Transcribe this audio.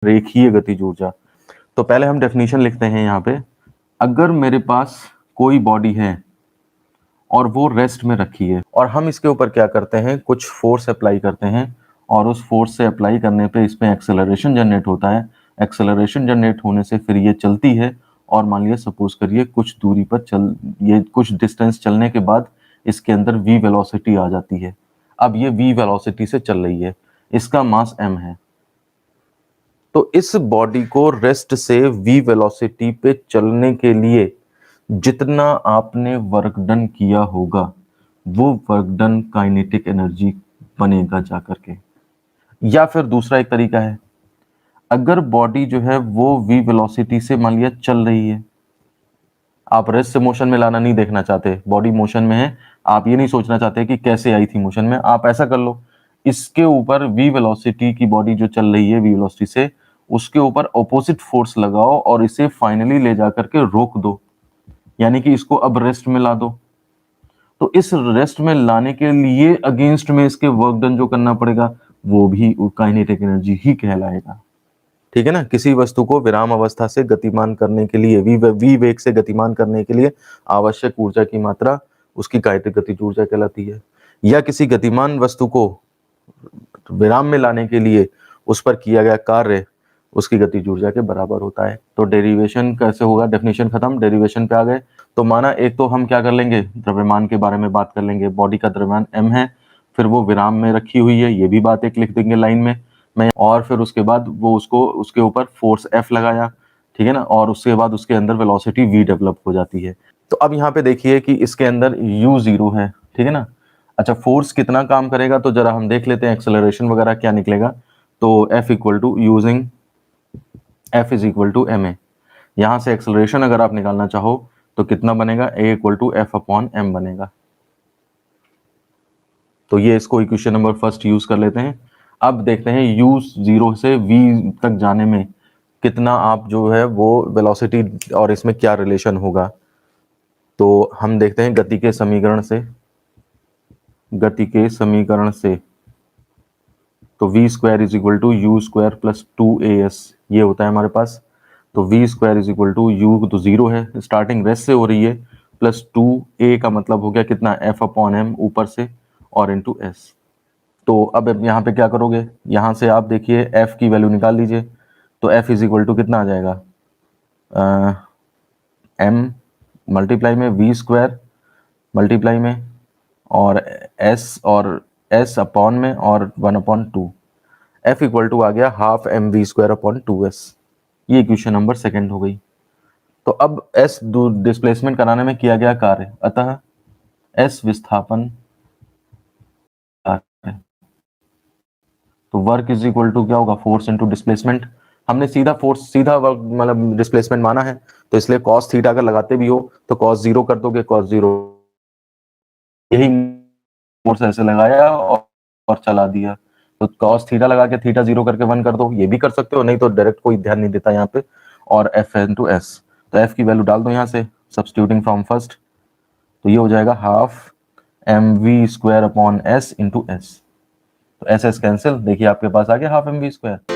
रेखीय गतिज ऊर्जा। तो पहले हम डेफिनेशन लिखते हैं यहाँ पे, अगर मेरे पास कोई बॉडी है और वो रेस्ट में रखी है और हम इसके ऊपर क्या करते हैं, कुछ फोर्स अप्लाई करते हैं और उस फोर्स से अप्लाई करने पे इसमें एक्सेलरेशन जनरेट होता है। एक्सेलरेशन जनरेट होने से फिर ये चलती है और मान लिया सपोज करिए कुछ दूरी पर ये कुछ डिस्टेंस चलने के बाद इसके अंदर v वेलोसिटी आ जाती है। अब ये v वेलोसिटी से चल रही है, इसका मास m है। तो इस बॉडी को रेस्ट से v वेलोसिटी पे चलने के लिए जितना आपने वर्क डन किया होगा वो वर्क डन काइनेटिक एनर्जी बनेगा जाकर के। या फिर दूसरा एक तरीका है, अगर बॉडी जो है वो v वेलोसिटी से मान लिया चल रही है, आप रेस्ट से मोशन में लाना नहीं देखना चाहते, बॉडी मोशन में है, आप ये नहीं सोचना चाहते कि कैसे आई थी मोशन में, आप ऐसा कर लो, इसके ऊपर v वेलोसिटी की बॉडी जो चल रही है v वेलोसिटी से, उसके ऊपर ऑपोजिट फोर्स लगाओ और इसे फाइनली ले जाकर के रोक दो, यानी कि इसको अब रेस्ट में ला दो। तो इस रेस्ट में लाने के लिए अगेंस्ट में इसके वर्क डन जो करना पड़ेगा वो भी काइनेटिक एनर्जी ही कहलाएगा। ठीक है ना। किसी वस्तु को विराम अवस्था से गतिमान करने के लिए, वी वेग से गतिमान करने के लिए आवश्यक ऊर्जा की मात्रा उसकी काइनेटिक गतिज ऊर्जा कहलाती है। या किसी गतिमान वस्तु को विराम में लाने के लिए उस पर किया गया कार्य उसकी गतिज ऊर्जा के बराबर होता है। तो डेरिवेशन कैसे होगा, डेफिनेशन खत्म, डेरिवेशन पे आ गए। तो माना एक तो हम क्या कर लेंगे, द्रव्यमान के बारे में बात कर लेंगे, बॉडी का द्रव्यमान m है, फिर वो विराम में रखी हुई है, ये भी बात एक लिख देंगे लाइन में, और फिर उसके बाद वो उसके ऊपर फोर्स F लगाया, ठीक है ना, और उसके बाद उसके अंदर वेलोसिटी v डेवलप हो जाती है। तो अब यहाँ पे देखिए कि इसके अंदर u0 है, ठीक है ना। अच्छा, फोर्स कितना काम करेगा तो जरा हम देख लेते हैं, एक्सेलरेशन वगैरह क्या निकलेगा। तो F equal to using F is equal to ma, यहाँ से एक्सेलरेशन अगर आप निकालना चाहो तो कितना बनेगा, a equal to F upon m बनेगा। तो ये इसको इक्वेशन नंबर फर्स्ट यूज कर लेते हैं। अब देखते हैं u0 से v तक जाने में कितना आप जो है वो वेलोसिटी और इसमें क्या रिलेशन होगा। तो हम देखते हैं गति के समीकरण से, तो v square is equal to u square plus 2as ये होता है हमारे पास। तो v square is equal to u तो 0 है, स्टार्टिंग रेस्ट से हो रही है, प्लस 2a का मतलब हो गया कितना, f अपॉन m ऊपर से और इंटू s। तो अब यहाँ पे क्या करोगे, यहाँ से आप देखिए f की वैल्यू निकाल लीजिए। तो f इज इक्वल टू कितना आ जाएगा, m मल्टीप्लाई में v स्क्वायर मल्टीप्लाई में और s अपॉन में और 1/2, f इक्वल टू आ गया half mv square upon 2s। ये इक्वेशन नंबर सेकंड हो गई। तो अब s डिस्प्लेसमेंट कराने में किया गया कार्य, अतः s विस्थापन कार्य, तो वर्क इज इक्वल टू क्या होगा, फोर्स इनटू डिस्प्लेसमेंट। हमने सीधा वर्क मतलब डिस्प्लेसमेंट माना है, तो इसलिए cos थीटा अगर लगाते भी हो तो cos 0 कर दोगे, cos 0 यही फोर्स ऐसे लगाया और चला दिया। तो cos थीटा लगा के थीटा 0 करके 1 कर दो, ये भी कर सकते हो, नहीं तो डायरेक्ट कोई ध्यान नहीं देता यहाँ पे। और f इंटू s, तो f की वैल्यू डाल दो यहाँ से, सब्स्टिट्यूटिंग फ्रॉम फर्स्ट, तो ये हो जाएगा half mv square upon s into s। तो एस एस कैंसिल, देखिए आपके पास आ गया हाफ mv स्क्वायर।